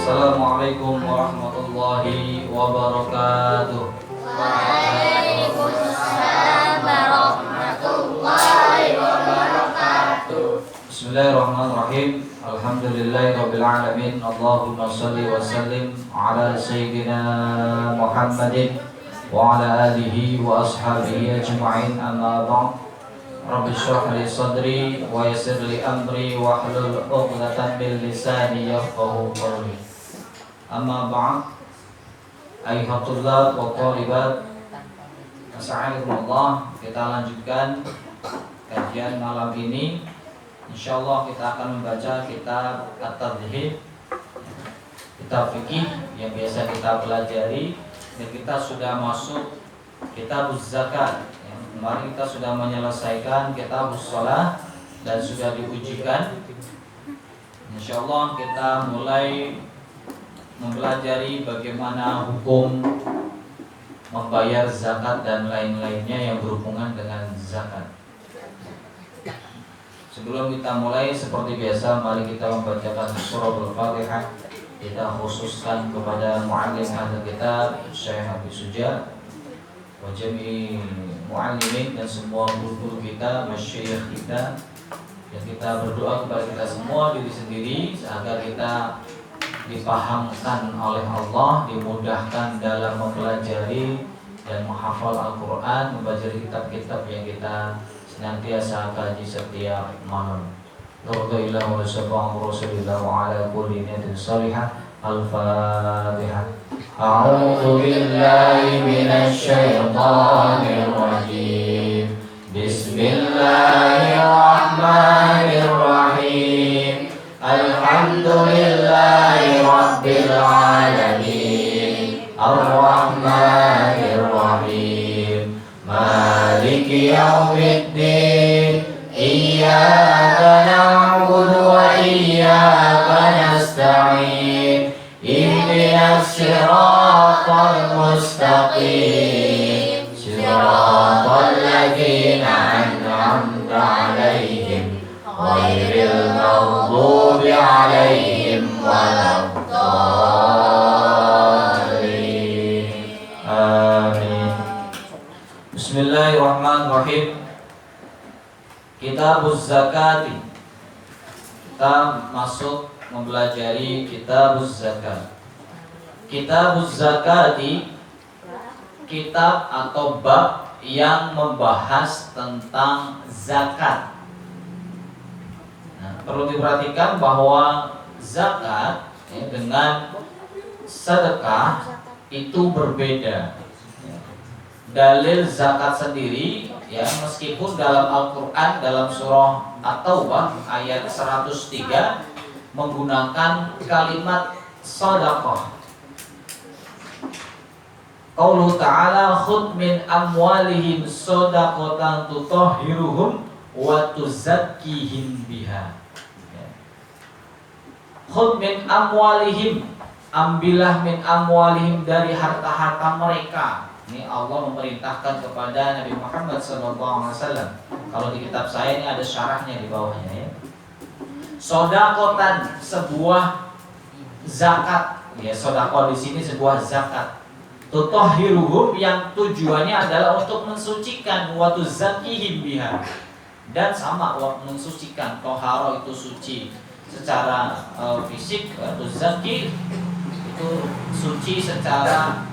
Assalamualaikum warahmatullahi wabarakatuh. Waalaikumsalam warahmatullahi wabarakatuh. Bismillahirrahmanirrahim. Alhamdulillahirabbil alamin. Allahumma shalli wa sallim ala sayyidina Muhammadin wa ala alihi wa ashabihi ajma'in. Amma ba'd. Rabbi shrah li sadri wa yassir li amri wa hlul 'uqdatam min lisani yafqahu qawli. Amma ba'd. Ayyuhat thullab wa thalibat, assalamualaikum. Kita lanjutkan kajian malam ini. Insyaallah kita akan membaca kitab At-Tadhhib, kitab fikih yang biasa kita pelajari, dan kita sudah masuk kitabuz zakat. Kemarin kita sudah menyelesaikan kitabus shalah dan sudah diujikan. Insyaallah kita mulai mempelajari bagaimana hukum membayar zakat dan lain-lainnya yang berhubungan dengan zakat. Sebelum kita mulai, seperti biasa, mari kita membacakan surah Al-Fatihah. Kita khususkan kepada muallim hadis kita Syekh Habib Suja wa jami' muallimin dan semua guru-guru kita, masyayikh kita, dan kita berdoa kepada kita semua, diri sendiri, agar kita dipahamkan oleh Allah, dimudahkan dalam mempelajari dan menghafal Al-Quran, membaca kitab-kitab yang kita senantiasa kaji setiap malam. Alhamdulillah wa sallallahu rasulillah wa ala kulli niyatin salihah. Al-Fatihah. A'udzu billahi minasy syaithanir rajim. Bismillahirrahmanirrahim. Alhamdulillahi rabbil alamin. Ar-Rahmanir Rahim. Maliki yaumiddin. Iyyaka na'budu wa iyyaka nasta'in. Ihdinas siratal mustaqim. Siratal ladzina an'amta 'alaihim ghairil maghdubi 'alaihim waladdallin. Amin. Bismillahirrahmanirrahim. Kitabuz zakati. Kita masuk mempelajari kitabuz zakat. Kitabuz zakati, kitab atau bab yang membahas tentang zakat. Nah, perlu diperhatikan bahwa zakat dengan sedekah itu berbeda. Dalil zakat sendiri, ya, meskipun dalam Al-Quran dalam surah At-Taubah ayat 103 menggunakan kalimat shadaqah. Qauluhu ta'ala khudh min amwalihim shadaqatan tutahhiruhum wa tuzakkihim biha. Khudh min amwalihim, ambillah min amwalihim, dari harta-harta mereka. Ini Allah memerintahkan kepada Nabi Muhammad SAW. Kalau di kitab saya ini ada syarahnya di bawahnya, ya. Sodakotan, sebuah zakat, ya. Sodako di sini sebuah zakat. Tutahhiruhum, yang tujuannya adalah untuk mensucikan, wa tuzakkihim biha, dan sama mensucikan. Toharo itu suci secara fisik, tuzakki itu suci secara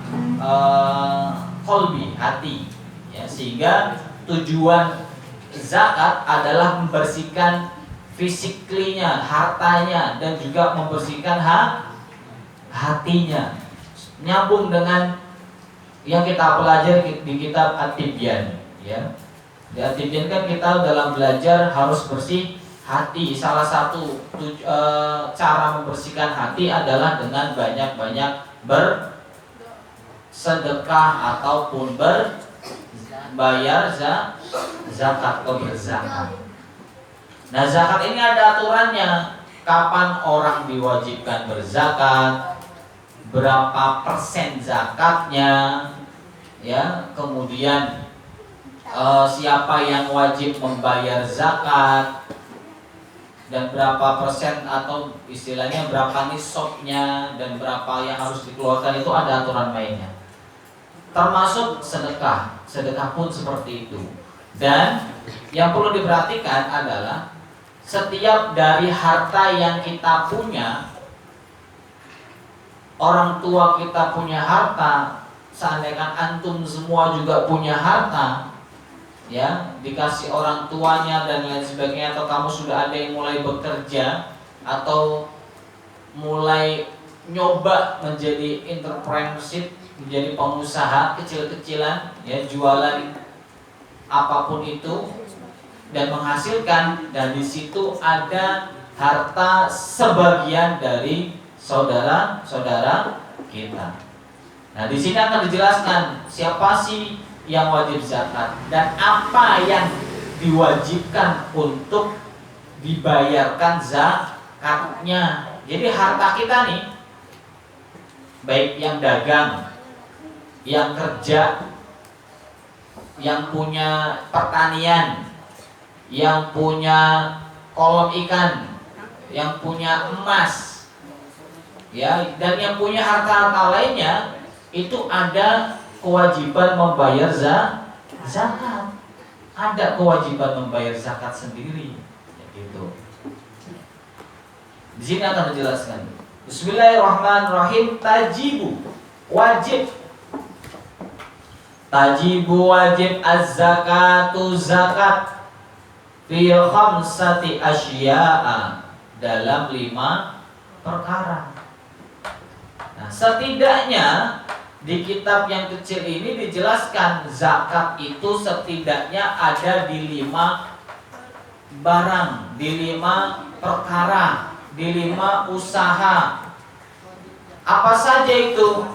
qalbi, hati, ya. Sehingga tujuan zakat adalah membersihkan fisiklinya, hartanya, dan juga membersihkan hatinya. Nyambung dengan yang kita pelajari di kitab At-Tibyan, ya. Di At-Tibyan kan kita dalam belajar harus bersih hati. Salah satu cara membersihkan hati adalah dengan banyak-banyak bersedekah ataupun berbayar zakat atau berzakat. Nah, zakat ini ada aturannya. Kapan orang diwajibkan berzakat, berapa persen zakatnya, ya. Kemudian siapa yang wajib membayar zakat, dan berapa persen atau istilahnya berapa nisabnya dan berapa yang harus dikeluarkan, itu ada aturan mainnya. Termasuk sedekah, sedekah pun seperti itu. Dan yang perlu diperhatikan adalah setiap dari harta yang kita punya, orang tua kita punya harta, seandainya antum semua juga punya harta, ya, dikasih orang tuanya dan lain sebagainya, atau kamu sudah ada yang mulai bekerja atau mulai nyoba menjadi entrepreneurship, menjadi pengusaha kecil-kecilan, ya, jualan apapun itu dan menghasilkan, dan di situ ada harta sebagian dari saudara-saudara kita. Nah, di sini akan dijelaskan siapa sih yang wajib zakat dan apa yang diwajibkan untuk dibayarkan zakatnya. Jadi harta kita nih, baik yang dagang, yang kerja, yang punya pertanian, yang punya kolam ikan, yang punya emas, ya, dan yang punya harta-harta lainnya, itu ada kewajiban membayar zakat. Ada kewajiban membayar zakat sendiri, ya, gitu. Di sini akan dijelaskan. Bismillahirrahmanirrahim. Tajibu, wajib. Tajibu, wajib az-zakatu, zakat fi khamsati asya'a, dalam 5 perkara. Nah, setidaknya di kitab yang kecil ini dijelaskan zakat itu setidaknya ada di 5 barang, di 5 perkara, di 5 usaha. Apa saja itu?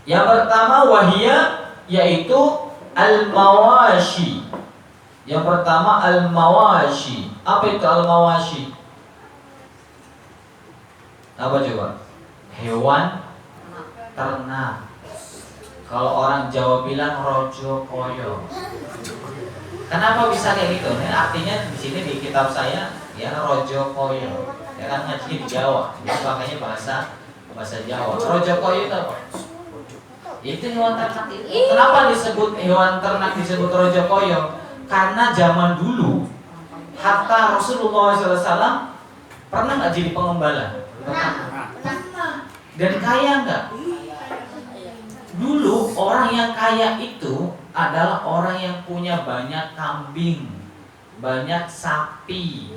Yang pertama wahia, yaitu al-mawashi. Yang pertama al-mawashi. Apa itu al-mawashi? Apa coba? Hewan ternak. Kalau orang Jawa bilang rojo koyo. Kenapa bisa kayak gitu? Ini artinya di sini di kitab saya, ya, rojo koyo. Ya kan ngaji di Jawa, jadi makanya bahasa Jawa. Rojo koyo itu apa? Itu hewan ternak itu. Kenapa disebut hewan ternak, disebut rojo koyo? Karena zaman dulu hatta Rasulullah SAW pernah nggak jadi pengembala? Pernah. Dan kaya nggak? Dulu orang yang kaya itu adalah orang yang punya banyak kambing, banyak sapi.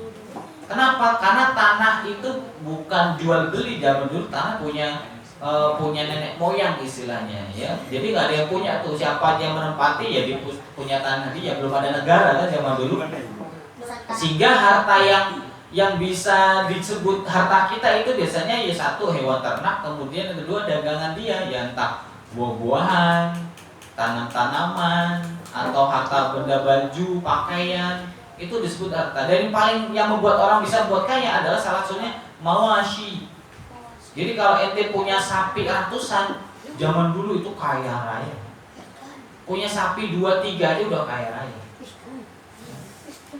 Kenapa? Karena tanah itu bukan jual beli zaman dulu, tanah punya nenek moyang istilahnya, ya. Jadi nggak ada yang punya tuh, siapa yang menempati ya dia punya tanah dia. Belum ada negara kan zaman dulu. Sehingga harta yang bisa disebut harta kita itu biasanya ya satu hewan ternak, kemudian yang kedua dagangan dia, ya entah buah-buahan, tanam-tanaman, atau harta benda baju, pakaian, itu disebut harta. Dan yang membuat orang bisa buat kaya adalah salah satunya mawashi. Jadi kalau ente punya sapi ratusan, zaman dulu itu kaya raya. Punya sapi 2-3 aja udah kaya raya.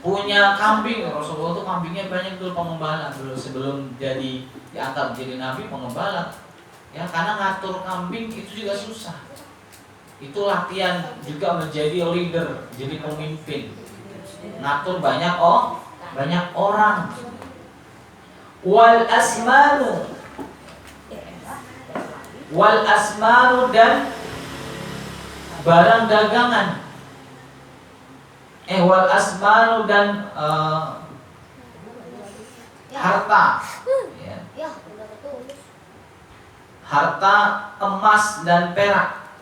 Punya kambing, Rasulullah tuh kambingnya banyak dulu, pengembala dulu sebelum diangkat menjadi nabi, pengembala. Ya, karena ngatur kambing itu juga susah. Itu latihan juga menjadi leader, jadi pemimpin. Ngatur banyak orang. Wal asmanu dan barang dagangan. Wal asmanu dan harta, ya. Harta emas dan perak.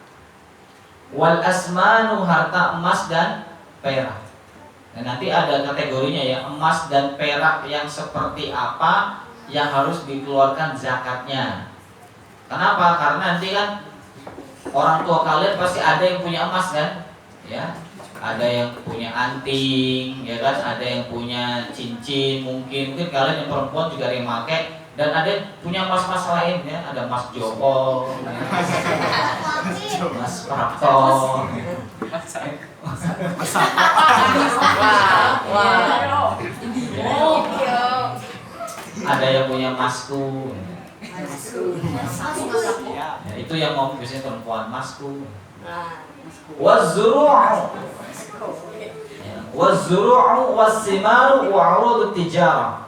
Wal asmanu, harta emas dan perak. Nah, nanti ada kategorinya ya, emas dan perak yang seperti apa yang harus dikeluarkan zakatnya. Kenapa? Karena nanti kan orang tua kalian pasti ada yang punya emas kan, ya. Ada yang punya anting, ya kan, ada yang punya cincin, mungkin kalian yang perempuan juga ada yang pakai, dan ada yang punya emas-emas lain, ya, ada emas Joko, emas Prapto. Ada yang punya masku. Ya, itu yang mau biasanya perempuan masku. Waz-zuru'u. Waz-zuru'u was-simaru wa 'urudut tijarah.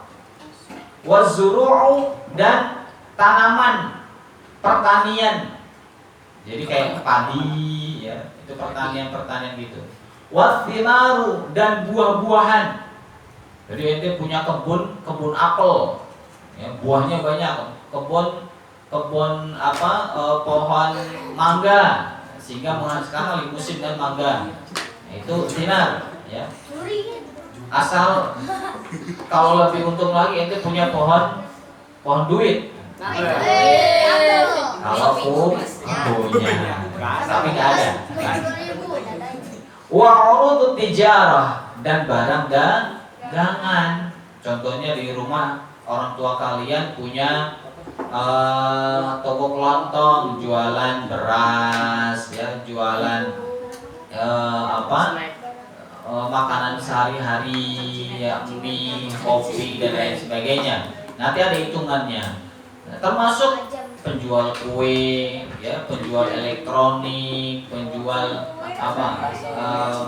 Waz-zuru'u dan tanaman pertanian. Jadi kayak padi ya, itu pertanian gitu. Was-simaru dan buah-buahan. Jadi ente punya kebun apel. Ya, buahnya banyak. Kebun pohon mangga, sehingga sekarang lagi musim kan mangga. Nah, itu sinar ya. Asal kalau lebih untung lagi ente punya pohon duit. Kalau punya, tapi nggak ada. Wa 'urudut tijarah dan barang dagangan. Contohnya di rumah orang tua kalian punya toko kelontong, jualan beras, ya, jualan makanan sehari-hari, ya, mie, kopi dan lain sebagainya. Nanti ada hitungannya. Nah, termasuk penjual kue, ya, penjual elektronik, penjual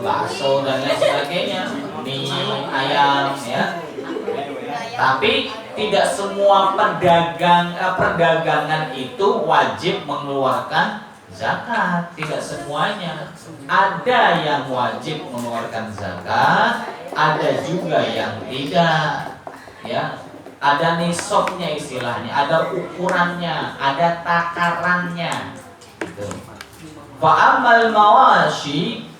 bakso dan lain sebagainya, mie, ayam, ya. Tapi tidak semua perdagangan itu wajib mengeluarkan zakat. Tidak semuanya. Ada yang wajib mengeluarkan zakat, ada juga yang tidak. Ya, ada nisabnya istilahnya, ada ukurannya, ada takarannya. Fa amal mawashi.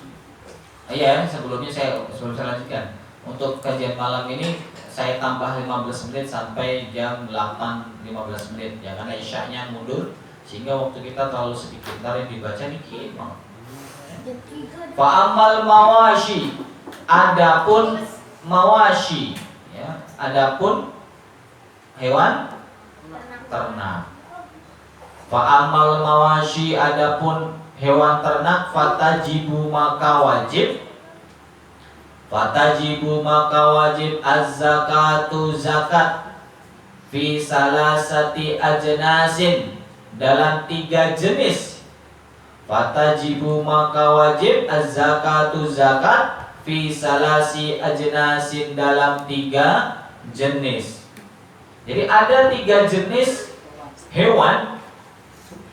Ya, sebelum saya lanjutkan. Untuk kajian malam ini saya tambah 15 menit sampai jam 8.15 menit ya, karena isya'nya mundur sehingga waktu kita terlalu sedikit. Ntar yang dibaca dikit banget. Fa amal mawashi, adapun mawashi ya, adapun hewan ternak. Fa amal mawashi, adapun hewan ternak, fatajibu maka wajib az-zakatu zakat fi salasati ajnasin, dalam 3 jenis. Fatajibu maka wajib az-zakatu zakat fi salasi ajnasin, dalam 3 jenis. Jadi ada 3 jenis hewan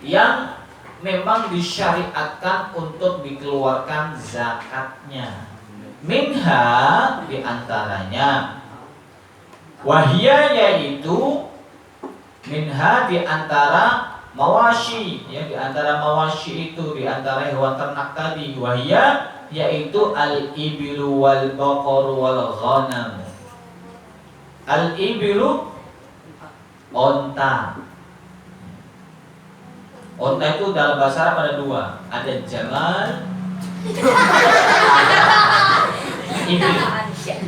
yang memang disyariatkan untuk dikeluarkan zakatnya. Minha, diantaranya, wahia, yaitu minha, diantara mawashi ya, diantara mawashi itu, diantara hewan ternak tadi, wahia, yaitu al-ibilu wal baqaru wal ghanam. Al-ibilu, onta. Onta itu dalam bahasa Arab ada 2, ada jamal, ibil. Ya.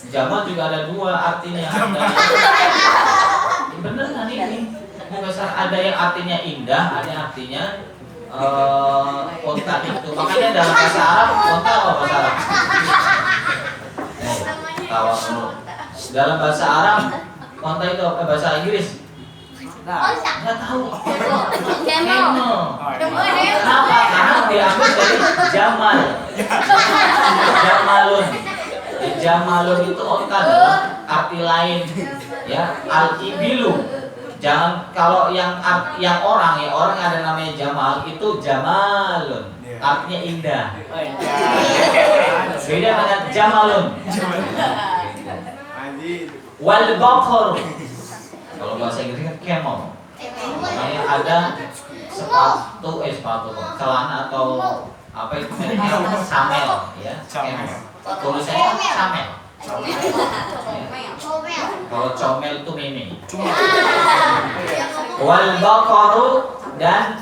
Jamal juga ada 2 artinya. Beneran ini. Ada yang artinya indah, ada yang artinya onta itu. Makanya dalam bahasa Arab, onta apa bahasa Arab? Tawa dulu. Dalam bahasa Arab, onta itu apa bahasa Inggris? Nggak tahu. Camel. Kenapa? Karena diambil dari jamal. Jamalun. Jamalun itu onta dalam arti lain. Ya, al-ibilu. Jangan kalau yang orang ada namanya Jamal, itu jamalun. Artinya indah. Beda dengan jamalun. Wal baqar. Kalau bahasa Inggrisnya camel. Makanya ada sepatu celana atau apa itu namanya camel ya, camel. Tulisannya camel. Kalau comel itu meme. Wal baqaru, dan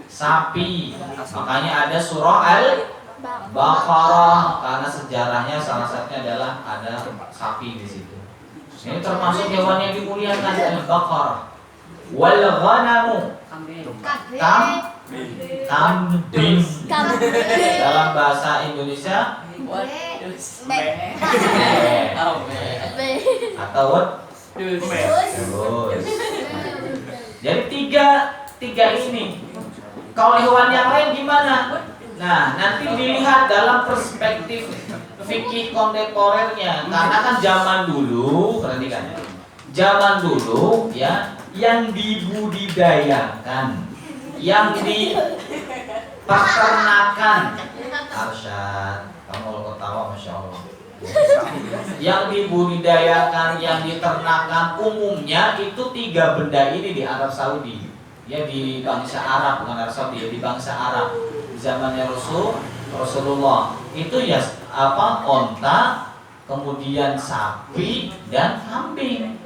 sapi. Makanya ada surah Al-Baqarah, karena sejarahnya salah satunya adalah ada sapi di situ. Ini termasuk hewan yang dimuliakan, al-baqarah. Wal ghanamu, kambing. Dalam bahasa Indonesia atau Dus. terus. Jadi tiga ini. Kalau hewan yang lain gimana? Nah, nanti dilihat dalam perspektif fikih kontemporernya. Karena kan zaman dulu, perhatikan ya. Zaman dulu ya, yang dibudidayakan, yang dipeternakan. Arsyad, kamu kalau ketawa Masya Allah. Yang dibudidayakan, yang diternakan umumnya itu 3 benda ini di Arab Saudi. Ya di bangsa Arab, bukan Arab Saudi, ya di bangsa Arab. Di zamannya Rasulullah itu ya onta, kemudian sapi dan kambing.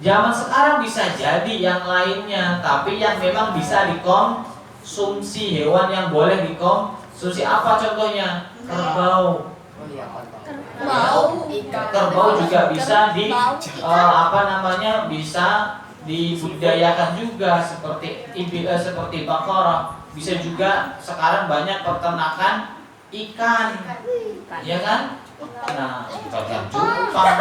Zaman sekarang bisa jadi yang lainnya, tapi yang memang bisa dikonsumsi, hewan yang boleh dikonsumsi. Apa contohnya? Kerbau. Kerbau juga bisa bisa dibudidayakan juga seperti baqarah. Bisa juga sekarang banyak peternakan ikan, ya kan? Nah, bukan cupang.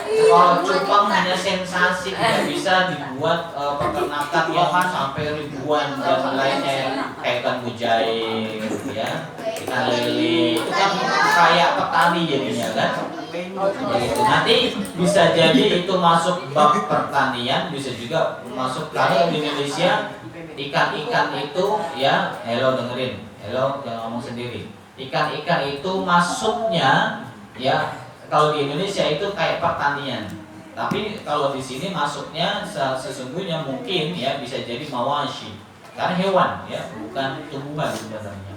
Kalau cupang hanya sensasi, tidak bisa dibuat peternakan yang sampai ribuan dan lainnya yang kayak ikan mujair, ya, ikan lele. Itu kan kayak petani jadinya kan? Gitu. Nanti bisa jadi itu masuk bab pertanian, bisa juga masuk karena di Indonesia ikan-ikan itu ya, hello dengerin, hello jangan ngomong sendiri. Ikan-ikan itu masuknya ya kalau di Indonesia itu kayak pertanian. Tapi kalau di sini masuknya sesungguhnya mungkin ya bisa jadi mawashi. Karena hewan ya, bukan tumbuhan sebenarnya.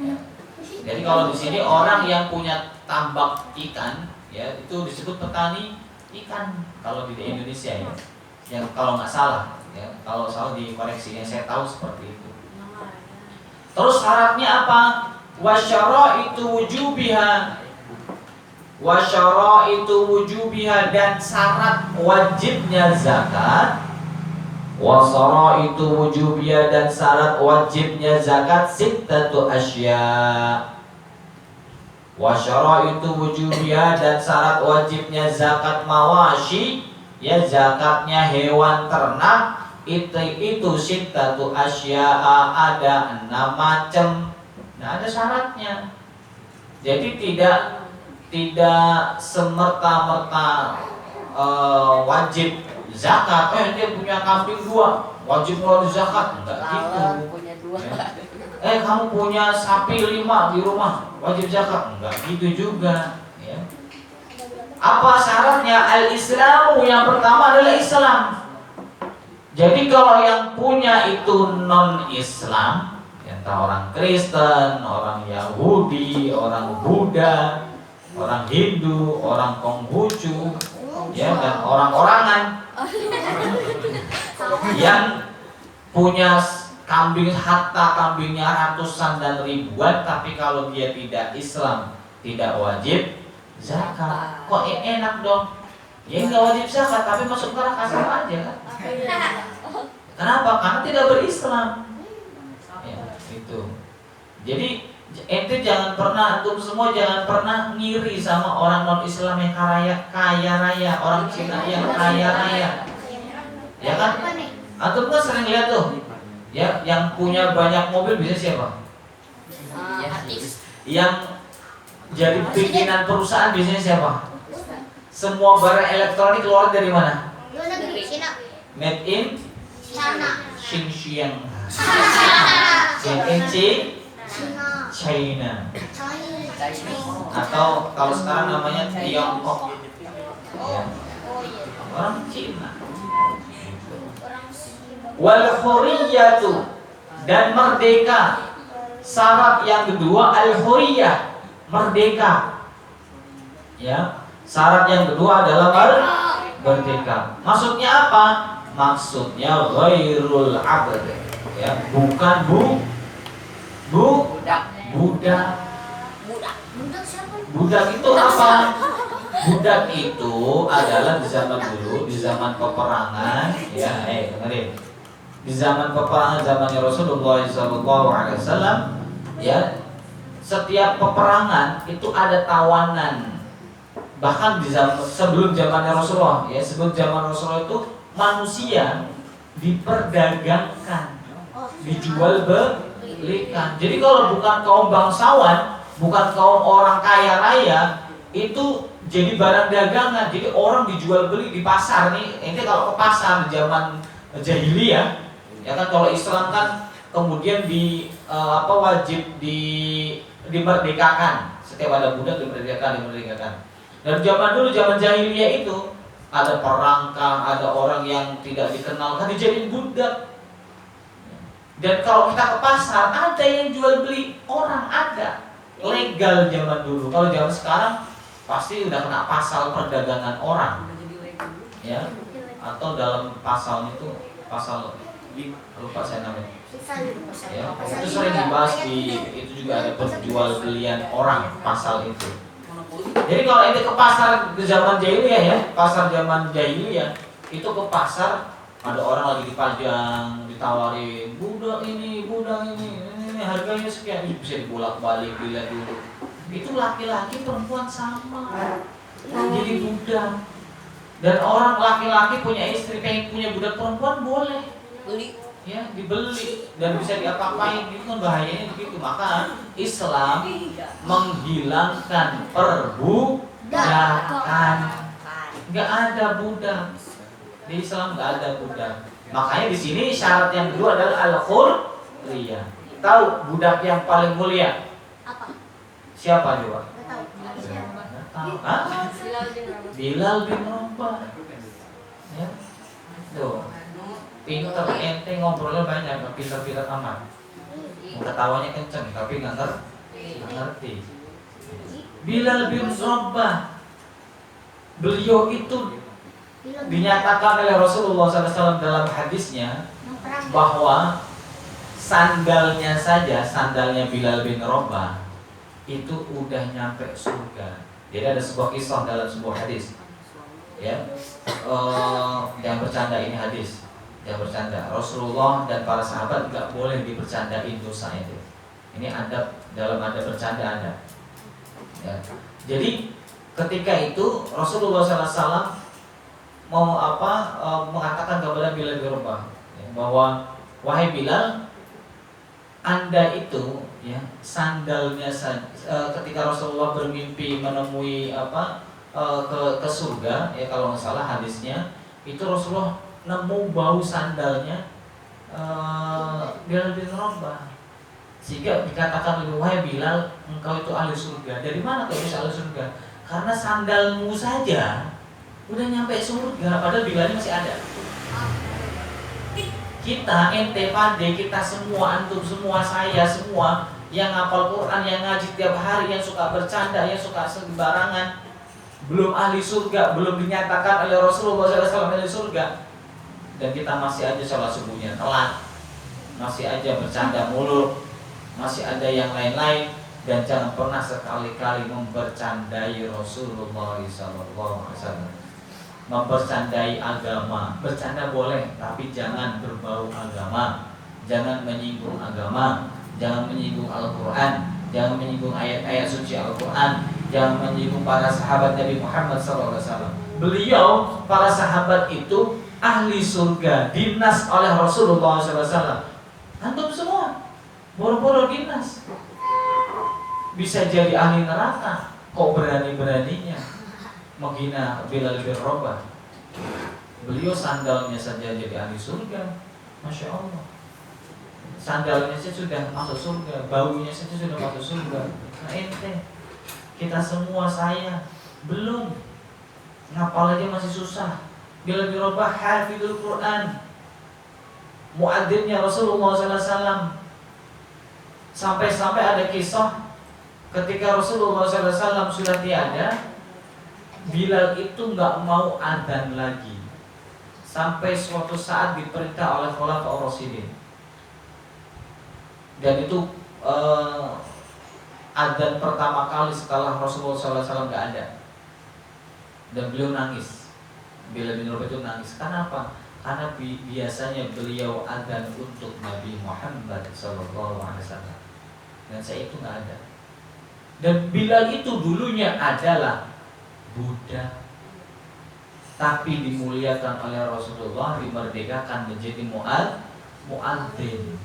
Ya. Jadi kalau di sini orang yang punya tambak ikan ya itu disebut petani ikan kalau di Indonesia ya. Yang kalau nggak salah ya, kalau salah dikoreksi, yang saya tahu seperti itu. Terus syaratnya apa? Wasyaraitu wujubiha dan syarat wajibnya zakat. Wasaraitu wujubiha dan syarat wajibnya zakat sittatu asya. Wasyaraitu wujubiha dan syarat wajibnya zakat mawashi, ya zakatnya hewan ternak itu sittatu asya, ada 6 macam. Nah, ada syaratnya. Jadi tidak semerta-merta wajib zakat. Dia punya kambing 2, wajib ngeluarin zakat. Enggak gitu. Ya. Kamu punya sapi 5 di rumah, wajib zakat. Enggak gitu juga. Ya. Apa syaratnya? Al-Islamu, yang pertama adalah Islam. Jadi kalau yang punya itu non-Islam, entah orang Kristen, orang Yahudi, orang Buddha, orang Hindu, orang Konghucu, ya, dan orang-orangan yang punya kambing, harta kambingnya ratusan dan ribuan, tapi kalau dia tidak Islam, tidak wajib zakat. Kok enak dong? Ya nggak wajib zakat, tapi masuk neraka sama aja kan? Kenapa? Karena tidak berislam. Itu. Jadi ente jangan pernah, antum semua jangan pernah ngiri sama orang non Islam yang kaya raya, orang Cina yang kaya raya. Ya kan? Antum kan sering lihat tuh, ya, yang punya banyak mobil biasanya siapa? Yang jadi pimpinan perusahaan biasanya siapa? Semua barang elektronik keluar dari mana? Made in Xinjiang. China. Atau kalau sekarang namanya Tiongkok. Ya. Orang Cina. Wal hurriyatu, dan merdeka. Syarat yang kedua al-hurriyah, merdeka. Ya. Syarat yang kedua adalah merdeka. Maksudnya apa? Maksudnya ghairul abd, ya, bukan budak. Budak itu apa? Budak itu adalah di zaman dulu, di zaman peperangan, ya, dengerin. Di zaman peperangan zamannya Rasulullah SAW, ya, setiap peperangan itu ada tawanan. bahkan di sebelum zamannya Rasulullah, ya sebelum zaman Rasulullah itu manusia diperdagangkan, dijual belikan. Jadi kalau bukan kaum bangsawan, bukan kaum orang kaya raya, itu jadi barang dagangan. Jadi orang dijual beli di pasar nih. Ini kalau ke pasar di zaman jahiliyah, ya kan, kalau Islam kan kemudian wajib dimerdekakan. Setiap ada budak dimerdekakan. Dan zaman dulu, zaman jahiliyah itu ada perangkah, ada orang yang tidak dikenal kan dijadiin budak. Dan kalau kita ke pasar, ada yang jual beli orang, ada legal zaman dulu. Kalau zaman sekarang pasti udah kena pasal perdagangan orang, ya, atau dalam pasal itu pasal lupa saya namanya. Ya, itu sering dibahas itu juga ada penjual belian orang pasal itu. Jadi kalau ini ke pasar di zaman jahiliyah, ya, pasar zaman jahiliyah itu ke pasar, ada orang lagi dipajang, ditawarin budak ini harganya sekian, bisa dibolak-balik dilihat dulu. Itu laki-laki perempuan sama, jadi budak. Dan orang laki-laki punya istri, pengen punya budak perempuan boleh, ya, dibeli dan bisa diapa-apain. Itu kan bahayanya begitu. Maka Islam menghilangkan perbudakan. Nggak ada budak di Islam, nggak ada budak. Makanya di sini syarat yang kedua adalah al-hurriyah. Tahu budak yang paling mulia Apa? siapa juga? Nggak tahu. Hah? Bilal bin Rabah. Ya. Tuh. Pinter, ente ngobrolnya banyak, pinter-pinter amat. Ketawanya kenceng, tapi nggak ngerti. Bilal bin Rabah, beliau itu dinyatakan oleh Rasulullah SAW dalam hadisnya bahwa sandalnya saja, sandalnya Bilal bin Rabah itu udah nyampe surga. Jadi ada sebuah kisah dalam sebuah hadis, ya, yang bercanda ini hadis. Yang bercanda, Rasulullah dan para sahabat nggak boleh dibercandain dosa itu. Ini adab, dalam adab bercanda ada. Ya. Jadi ketika itu Rasulullah SAW mengatakan kepada Bilal bin Rabah, ya, bahwa wahai Bilal, Anda itu, ya, sandalnya ketika Rasulullah bermimpi menemui ke surga, ya, kalau nggak salah hadisnya itu Rasulullah nemu bau sandalnya Bilal bin Rabah, sehingga dikatakan oleh wahai Bilal, engkau itu ahli surga. Dari mana kau bisa ahli surga? Karena sandalmu saja udah nyampe surga, padahal Bilalnya masih ada. Kita, ente, pade, kita semua, antum semua, saya semua yang hafal Quran, yang ngaji tiap hari, yang suka bercanda, yang suka sembarangan, belum ahli surga, belum dinyatakan oleh Rasulullah SAW ahli surga. Dan kita masih aja sholat subuhnya telat, masih aja bercanda mulu, masih ada yang lain-lain. Dan jangan pernah sekali-kali membercandai Rasulullah SAW, membercandai agama. Bercanda boleh, tapi jangan berbau agama, jangan menyinggung agama, jangan menyinggung Al-Quran, jangan menyinggung ayat-ayat suci Al-Quran, jangan menyinggung para sahabat Nabi Muhammad SAW. Beliau, para sahabat itu ahli surga, dinas oleh Rasulullah SAW. Antum semua boro-boro dinas, bisa jadi ahli neraka. Kok berani-beraninya menghina Bilal bin Rabah? Beliau sandalnya saja jadi ahli surga, Masya Allah. Sandalnya saja sudah masuk surga, baunya saja sudah masuk surga. Nah ente, kita semua, saya belum, ngapal aja masih susah. Bilal bin Rabah hafidul Quran, muadzinnya Rasulullah SAW. Sampai-sampai ada kisah ketika Rasulullah SAW sudah tiada, Bilal itu nggak mau adzan lagi, sampai suatu saat diperintah oleh Khulafaur Rasyidin. Dan itu adzan pertama kali setelah Rasulullah SAW nggak ada, dan beliau nangis. Bilal bin Rabah itu nangis. Kenapa? Karena biasanya beliau adzan untuk Nabi Muhammad SAW, dan saya itu nggak ada. Dan Bilal itu dulunya adalah budak, tapi dimuliakan oleh Rasulullah, dimerdekakan menjadi muadzin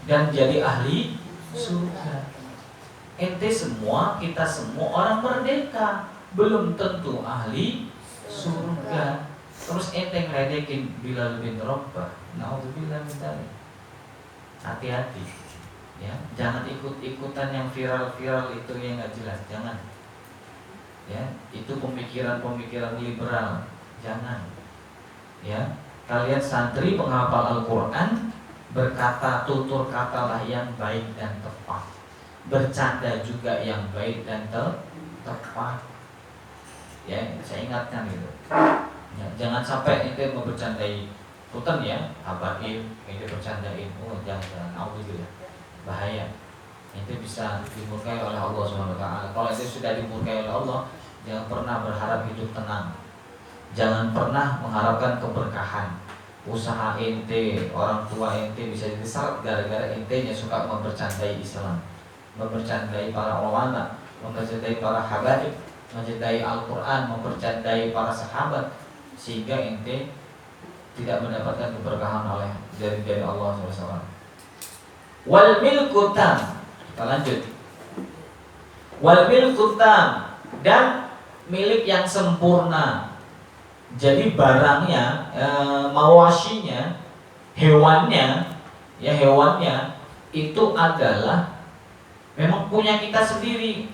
dan jadi ahli surga. Ente semua, kita semua orang merdeka, belum tentu ahli surga. Terus ente ngeledekin Bilal bin Rabah, naudzubillah min dzalik. Hati-hati, ya, jangan ikut-ikutan yang viral-viral itu yang nggak jelas, jangan. Ya, itu pemikiran-pemikiran liberal, jangan. Ya, kalian santri penghafal Al-Quran, berkata tutur katalah yang baik dan tepat, bercanda juga yang baik dan tepat. Ya, saya ingatkan itu. Ya, jangan sampai ente mau bercandai Putan ya, habaib, ente bercandain, oh jangan, alhamdulillah, bahaya. Ente bisa dimurkai oleh Allah Subhanahu Wa Taala. Kalau ente sudah dimurkai oleh Allah, jangan pernah berharap hidup tenang, jangan pernah mengharapkan keberkahan. Usaha ente, orang tua ente bisa diseret gara-gara entenya suka membercandai Islam, membercandai para ulama, membercandai para habaib, membercandai Al-Quran, membercandai para sahabat, sehingga ente tidak mendapatkan keberkahan oleh dari Allah SWT. Wal milku tam, kita lanjut. Wal milku tam, dan milik yang sempurna. Jadi barangnya, mawashinya, hewannya, ya hewannya itu adalah memang punya kita sendiri.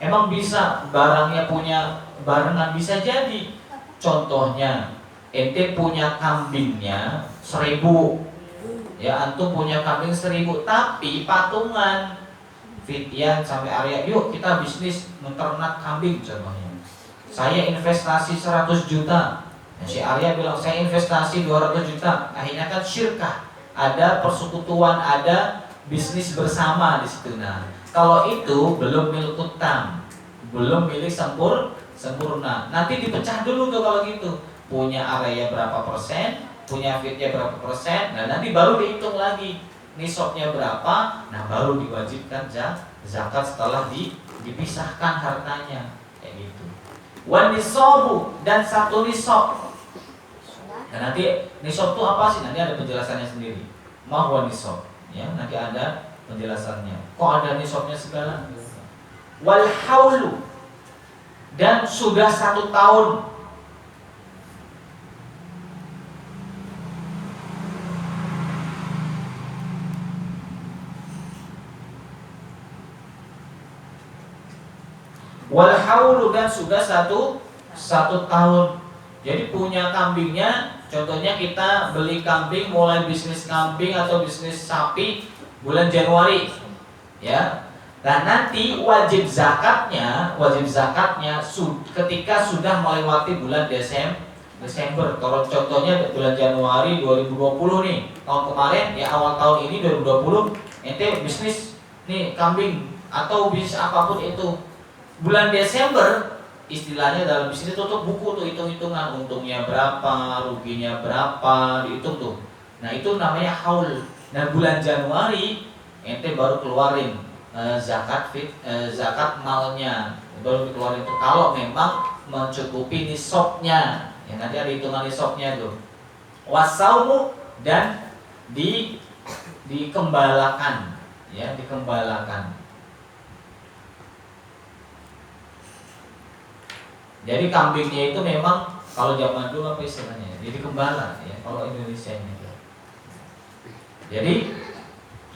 Emang bisa barangnya punya barengan, bisa jadi. Contohnya, ente punya kambingnya 1000, ya antum punya kambing 1000, tapi patungan Fitian sampai Arya, yuk kita bisnis menternak kambing contohnya. Saya investasi 100 juta. Nah, si Arya bilang saya investasi 200 juta. Akhirnya kan syirkah, ada persekutuan, ada bisnis bersama di situ. Nah, kalau itu belum milik utang, belum milik sempurna. Nanti dipecah dulu tuh kalau gitu. Punya area berapa persen, punya fitnya berapa persen. Nah, nanti baru dihitung lagi nisabnya berapa. Nah, baru diwajibkan zakat setelah dipisahkan hartanya. Kayak gitu. Wan nisabu, dan satu nisab. Nah, nanti nisab itu apa sih? Nanti ada penjelasannya sendiri. Mahwa nisab, ya, nanti ada penjelasannya. Kok ada nisabnya segala? Wal haulu, dan sudah 1 tahun. Wal haulu, dan sudah satu tahun. Jadi punya kambingnya, contohnya kita beli kambing, mulai bisnis kambing atau bisnis sapi bulan Januari, ya. Nah, nanti wajib zakatnya ketika sudah melewati bulan Desember. Kalau contohnya bulan Januari 2020 nih, tahun kemarin, ya awal tahun ini 2020, ente bisnis nih kambing atau bisnis apapun itu. Bulan Desember istilahnya dalam bisnis tutup buku tuh, hitung-hitungan untungnya berapa, ruginya berapa, dihitung tuh. Nah, itu namanya haul. Nah, bulan Januari ente baru keluarin zakat malnya, baru dikeluarin tuh kalau memang mencukupi nisabnya. Ya, nanti ada hitungan nisabnya tuh. Wasaumu, dan dikembalakan, ya, dikembalakan. Jadi kambingnya itu memang kalau zaman dulu apa istilahnya? Jadi gembala, ya, kalau Indonesia ini. Jadi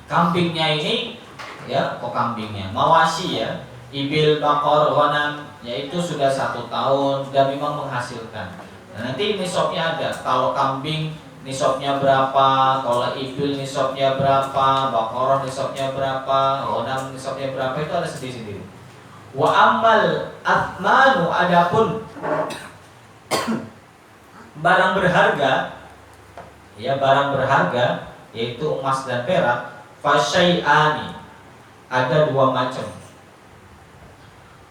kambingnya ini, ya, kok kambingnya mawasi, ya, ibil, bakor, ghanam, yaitu sudah 1 tahun dan memang menghasilkan. Nah, nanti nisabnya ada. Kalau kambing nisabnya berapa, kalau ibil nisabnya berapa, bakor nisabnya berapa, ghanam nisabnya berapa, itu ada sendiri-sendiri. Wa amal athmanu, adapun barang berharga, ya, barang berharga yaitu emas dan perak, fasyai'ani, ada 2 macam.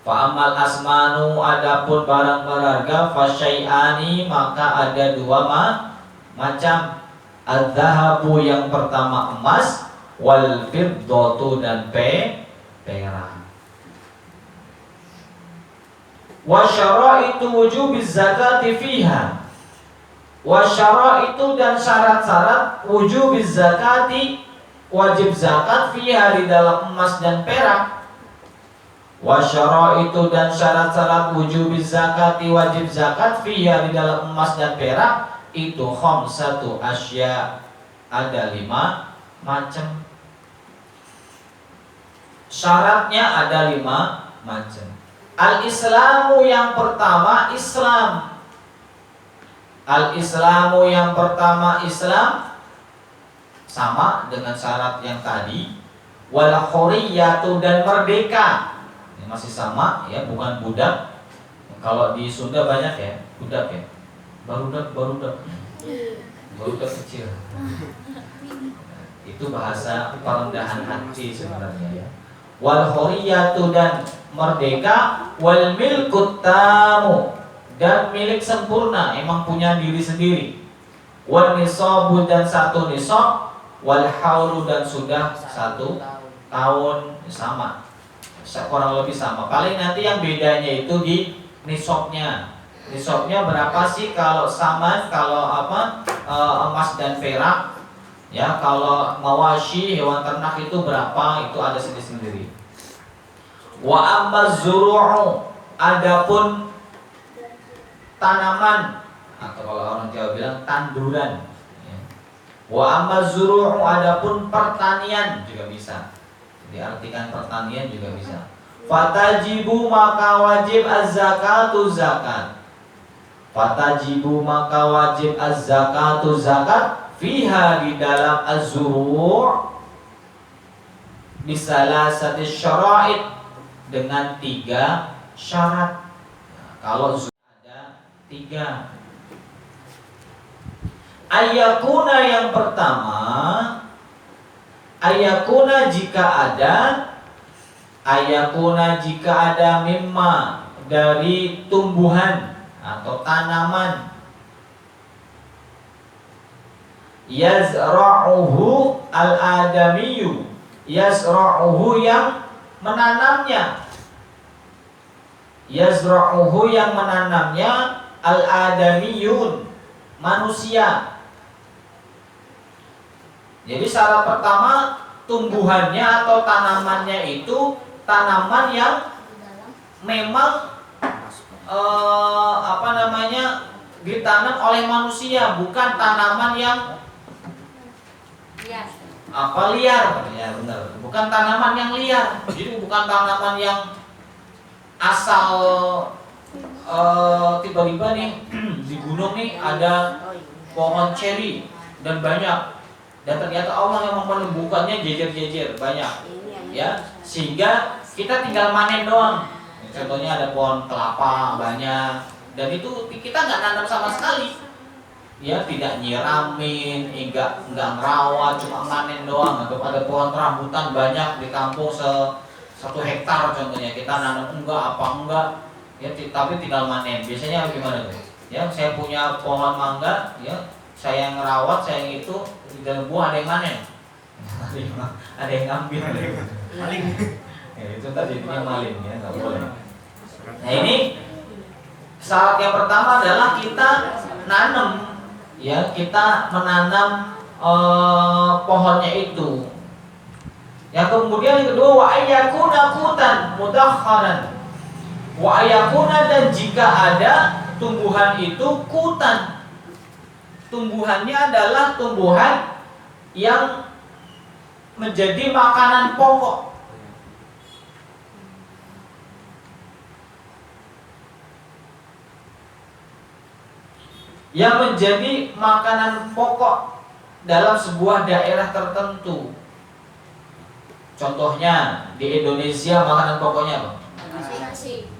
Fa amal asmanu, adapun barang berharga, fasyai'ani, maka ada 2 macam. Az-zahabu, yang pertama emas, wal fiddatu, dan perak. Wa syara'itu wujubiz zakati fiha. Wa syara'itu dan syarat-syarat wujubiz zakati, wajib zakat fiha di dalam emas dan perak. Wa syara'itu dan syarat-syarat wujubiz zakati, wajib zakat fiha di dalam emas dan perak itu khamsatu asya, ada 5 macam. Syaratnya ada 5 macam. Al-Islamu yang pertama Islam. Al-Islamu yang pertama Islam, sama dengan syarat yang tadi. Wal hurriyatu dan merdeka. Ini masih sama ya, bukan budak. Kalau di Sunda banyak ya, budak ya. Barudak kecil. Itu bahasa perendahan hati sebenarnya ya. Wal hurriyatu dan merdeka, wal milkut tamu dan milik sempurna, emang punya diri sendiri. Wal nisabu dan 1 nisab, wal haulu dan sudah 1 tahun, sama. Kurang lebih sama. Paling nanti yang bedanya itu di nisabnya. Nisabnya berapa sih kalau sama, kalau emas dan perak? Ya, kalau mawashi hewan ternak itu berapa? Itu ada sendiri-sendiri. Wa amma zuru'u, adapun tanaman, atau kalau orang Jawa bilang tanduran. Wa amma zuru'u, adapun pertanian juga bisa. Diartikan pertanian juga bisa. Fatajibu, maka wajib az-zakatu zakat. Fatajibu, maka wajib az-zakatu zakat fiha di dalam az-zuru' bisalasati syara'id, dengan 3 syarat. Kalau ada 3. Ayakuna yang pertama, ayakuna jika ada mimma dari tumbuhan atau tanaman, yazra'uhu al-adamiyu, yazra'uhu yang menanamnya, yazra'uhu yang menanamnya, al-adamiyun manusia. Jadi syarat pertama, tumbuhannya atau tanamannya itu tanaman yang memang ditanam oleh manusia, bukan tanaman yang liar. Ya benar, bukan tanaman yang liar. Jadi bukan tanaman yang asal tiba-tiba nih di gunung nih ada pohon ceri dan banyak, dan ternyata Allah yang menumbuhkannya jejer-jejer banyak ya, sehingga kita tinggal manen doang. Contohnya ada pohon kelapa banyak, dan itu kita nggak nanam sama sekali ya, tidak nyiramin, enggak ngerawat, cuma manen doang. Atau ada pohon rambutan banyak di kampung 1 hektar contohnya, kita nanam enggak ya, tapi tinggal manen. Biasanya gimana tuh ya, saya punya pohon mangga ya, saya ngerawat, saya itu di dalam buah ada yang manen, ada yang ngambil, maling ya, itu tadi maling ya, nggak boleh. Nah ini syarat yang pertama adalah kita nanam ya, kita menanam pohonnya itu. Yang kemudian yang kedua, wa ayyakuna qutan mudakharan. Wa ayyakuna, dan jika ada tumbuhan itu kutan, tumbuhannya adalah tumbuhan yang menjadi makanan pokok. Yang menjadi makanan pokok dalam sebuah daerah tertentu. Contohnya di Indonesia makanan pokoknya apa?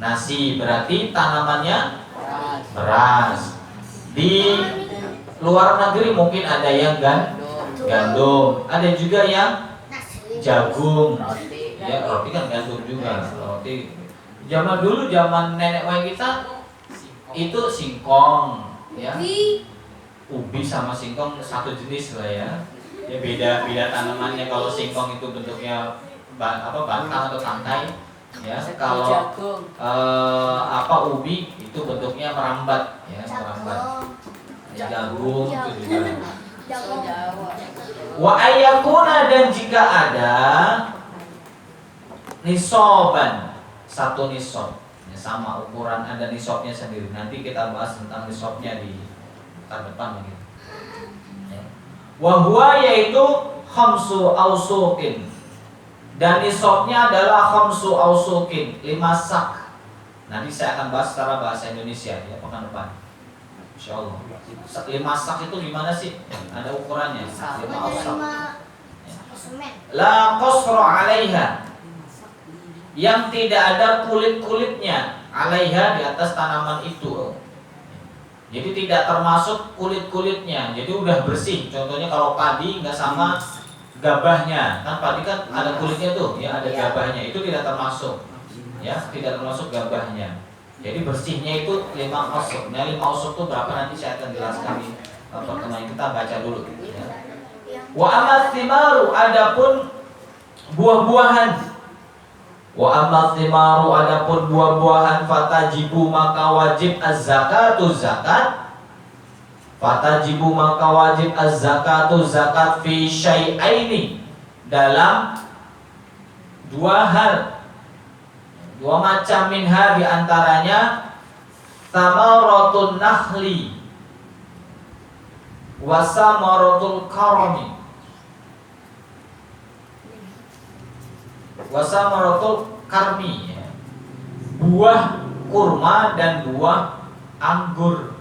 Nasi, berarti tanamannya beras. Di luar negeri mungkin ada yang gandum, ada juga yang jagung. Ya, roti kan gandum juga. Roti zaman dulu, zaman nenek moyang kita itu singkong ya. Ubi sama singkong satu jenis lah ya. Ya beda tanamannya. Kalau singkong itu bentuknya batang atau tangkai, Ya, kalau ubi itu bentuknya merambat, ya, merambat. Jagung itu juga. Wa ayakuna, dan jika ada nisoban, satu nisob, ya, sama ukuran, ada nisobnya sendiri. Nanti kita bahas tentang nisobnya di depan begitu. Ya. Wa huwa, yaitu khamsu ausuqin, dan nisobnya adalah khamsu ausuqin, 5 sak. Nanti saya akan bahas secara bahasa Indonesia ya pekan depan. Insyaallah. 5 sak itu gimana sih? Ada ukurannya. 5 ausak. La qasra 'alaiha, yang tidak ada kulit-kulitnya, 'alaiha, di atas tanaman itu. Jadi tidak termasuk kulit-kulitnya. Jadi udah bersih. Contohnya kalau padi nggak sama gabahnya, kan padi kan ada kulitnya tuh, ya, ada gabahnya, itu tidak termasuk, ya, tidak termasuk gabahnya. Jadi bersihnya itu 5 ausuk. Nah, 5 ausuk itu berapa nanti saya akan jelaskan di pertemuan kita, baca dulu. Ya. Wa amat thimaru, adapun buah-buahan. Wa amat thimaru, adapun buah-buahan, fatajibu, maka wajib az-zakatu, zakat. Fatajibu, maka wajib az-zakatu, zakat, fi syai'aini, dalam 2 hal, 2 macam, minha, di antaranya thamaratul nakhli wa samaratul karami, wa samaratul karmi, ya. Buah kurma dan buah anggur.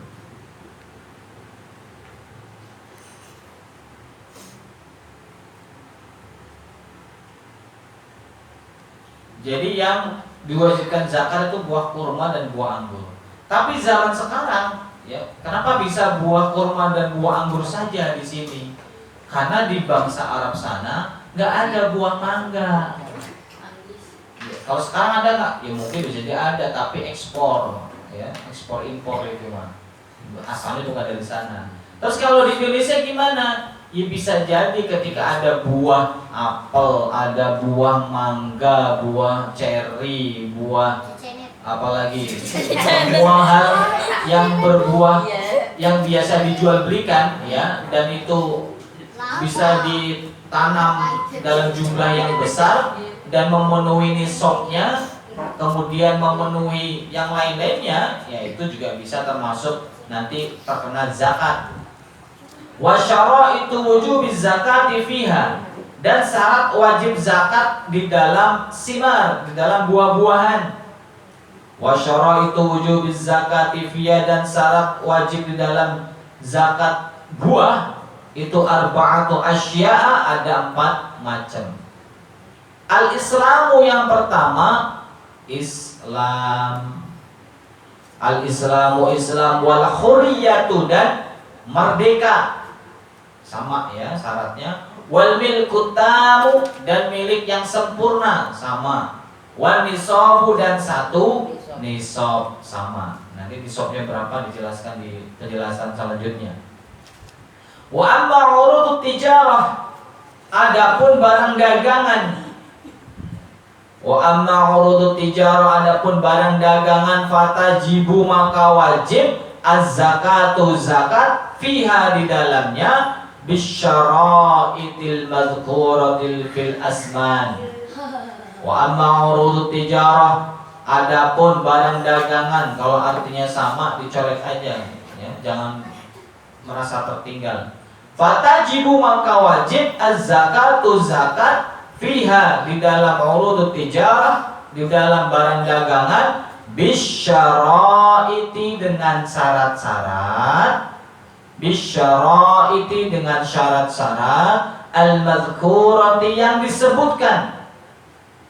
Jadi yang diwajibkan zakat itu buah kurma dan buah anggur. Tapi zaman sekarang, ya, kenapa bisa buah kurma dan buah anggur saja di sini? Karena di bangsa Arab sana nggak ada buah mangga. Ya, kalau sekarang ada nggak? Ya mungkin bisa jadi ada, tapi ekspor, ya, ekspor impor itu mah. Asalnya bukan dari sana. Terus kalau di Indonesia gimana? Ya bisa jadi ketika ada buah apel, ada buah mangga, buah ceri, buah apalagi semua hal yang berbuah yang biasa dijual belikan, ya, dan itu bisa ditanam dalam jumlah yang besar dan memenuhi nisabnya, kemudian memenuhi yang lain-lainnya, ya itu juga bisa termasuk nanti terkena zakat. Wa syaraitu wujubiz zakati fiha, dan syarat wajib zakat di dalam simar, di dalam buah-buahan. Wa syaraitu wujubiz zakati fiha, dan syarat wajib di dalam zakat buah itu arba'atu asya'a, ada 4 macam. Al-Islamu, yang pertama Islam. Al-Islamu, Islam, wal hurriyatu, dan merdeka. Sama, ya, syaratnya. Wal milku tamu, dan milik yang sempurna, sama. Wal nisabu, dan 1 nisab, sama. Nanti nisabnya berapa dijelaskan di penjelasan selanjutnya. Wa amma urudut tijarah, adapun barang dagangan. Wa amma urudut tijarah, adapun barang dagangan, fatajibu, maka wajib az-zakatu, zakat, fiha, di dalamnya, bisyara'itil madhkuratil fil asman. Wa amma urudut tijarah, adapun barang dagangan, kalau artinya sama dicoret aja, ya, jangan merasa tertinggal. Fatajibu, maka wajib az-zakatu, zakat, fiha, di dalam urudut tijarah, di dalam barang dagangan, bisyara'iti, dengan syarat-syarat, bisyara'iti, dengan syarat-syarat, al-madhkurati, yang disebutkan,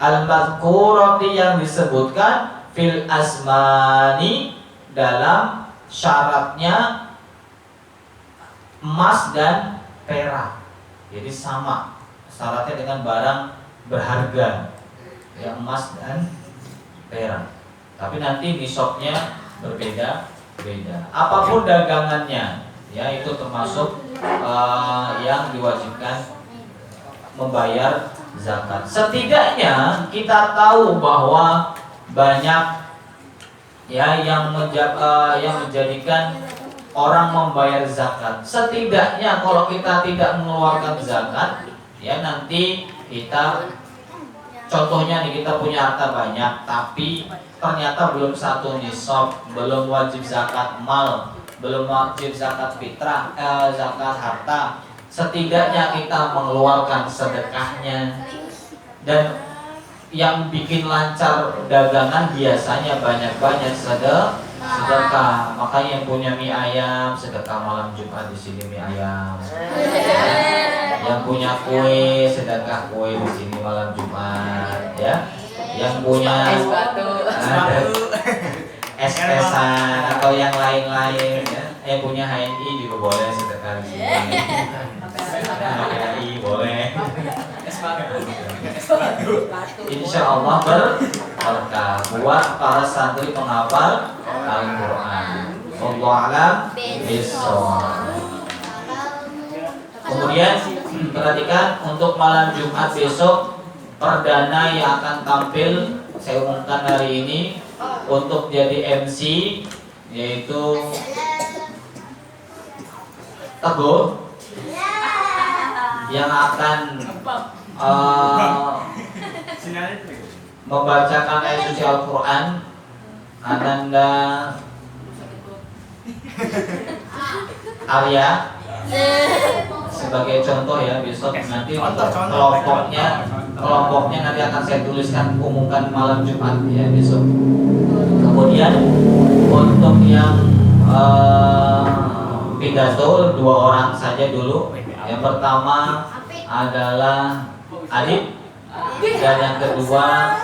al-madhkurati, yang disebutkan, fil asmani, dalam syaratnya emas dan perak. Jadi sama syaratnya dengan barang berharga, ya, emas dan perak. Tapi nanti nisabnya berbeda-beda. Apapun dagangannya, ya, itu termasuk yang diwajibkan membayar zakat. Setidaknya kita tahu bahwa banyak ya yang menjadikan orang membayar zakat. Setidaknya kalau kita tidak mengeluarkan zakat, ya nanti kita contohnya nih, kita punya harta banyak tapi ternyata belum satu nisab, belum wajib zakat mal, belum wajib zakat fitrah, zakat harta. Setidaknya kita mengeluarkan sedekahnya. Dan yang bikin lancar dagangan biasanya banyak-banyak sedekah. Makanya yang punya mie ayam sedekah malam Jumat di sini mie ayam. Yang punya kue sedekah kue di sini malam Jumat, ya. Yang punya es-esan atau yang lain-lain, ya. Yang punya HNI juga boleh sedekah di sini. HNI boleh. Insya Allah berkah buat para santri penghafal Al-Quran. Wallahu a'lam bishawab. Kemudian perhatikan untuk malam Jumat besok perdana yang akan tampil saya umumkan hari ini untuk jadi MC yaitu Teguh yang akan membacakan ayat suci Al-Quran. Ananda Arya sebagai contoh ya, besok nanti kelompoknya nanti akan saya tuliskan, umumkan malam Jumat ya besok. Kemudian untuk yang pidato 2 orang saja dulu. Yang pertama adalah Adib dan yang kedua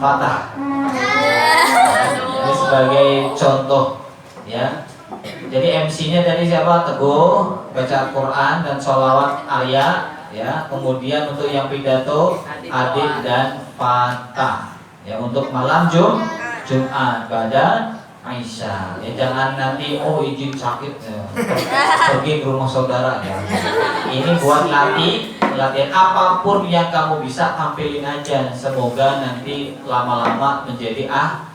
Fatah. Ini sebagai contoh ya. Jadi MC-nya dari siapa? Teguh, baca Al-Quran dan sholawat Arya ya. Kemudian untuk yang pidato Adib dan Fatah ya, untuk malam Jumat pada Aisyah. Ya jangan nanti izin sakit ya, pergi ke rumah saudara ya. Ini buat latihan apapun yang kamu bisa tampilin aja. Semoga nanti lama-lama menjadi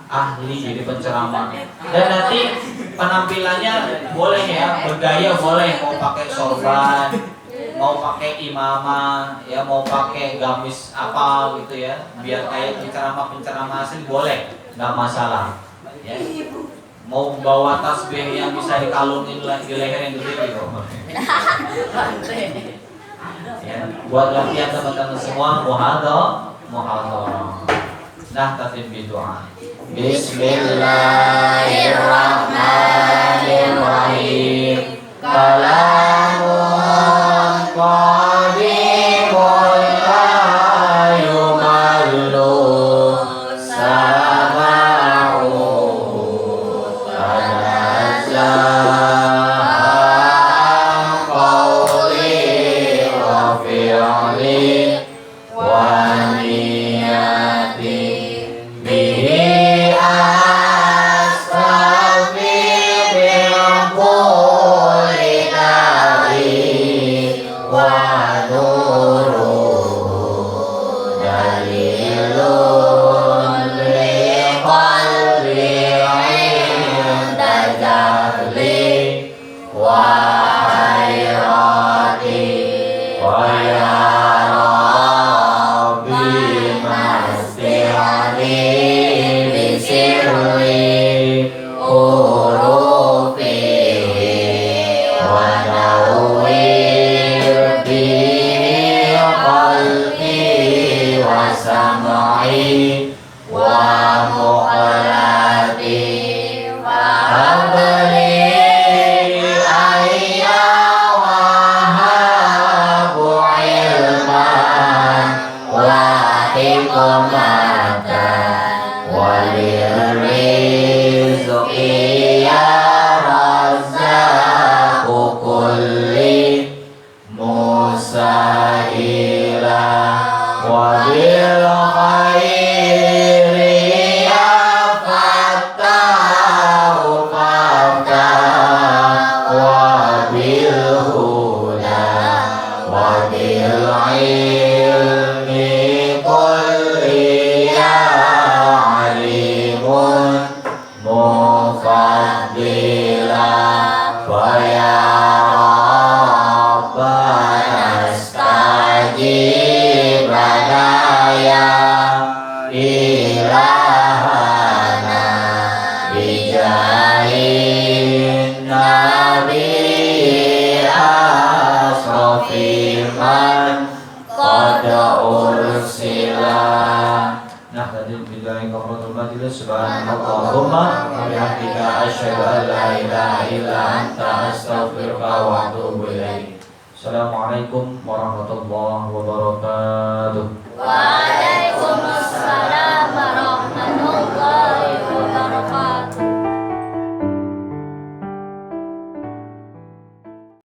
ahli jadi penceramah. Dan nanti penampilannya boleh ya, bergaya boleh, mau pakai sorban, mau pakai imamah, ya mau pakai gamis apa gitu ya, biar kayak penceramah asli boleh, nggak masalah. Ya. Mau bawa tasbih yang bisa dikalungin di leher yang gede gitu. Ya, buat latihan teman-teman semua muhadharah. Nah, tatib bidoa. Bismillahirrahmanirrahim. Kalamun qadimul la yumallu sama'u tanazza'a qawli wa fi'li wa niyati bihi astaghfi bil quli dari wa nuru dalilun li qalbi inda jahli wa hayrati wa ya rabbi masti'ani bisirri urufi wa nawwir bihi qalbi wa sam'i wa muqallati wa habli fadlillah wa ya Rabbana astajib lana ya ilahana bijahin nabi asrafil man qad ursila. Nah, tadi billahi kafaratul majlis. Subhanallahumma wa bihamdika asyhadu an la ilaha illa anta astaghfiruka wa atubu ilaik. Assalamualaikum warahmatullahi wabarakatuh. Waalaikumsalam.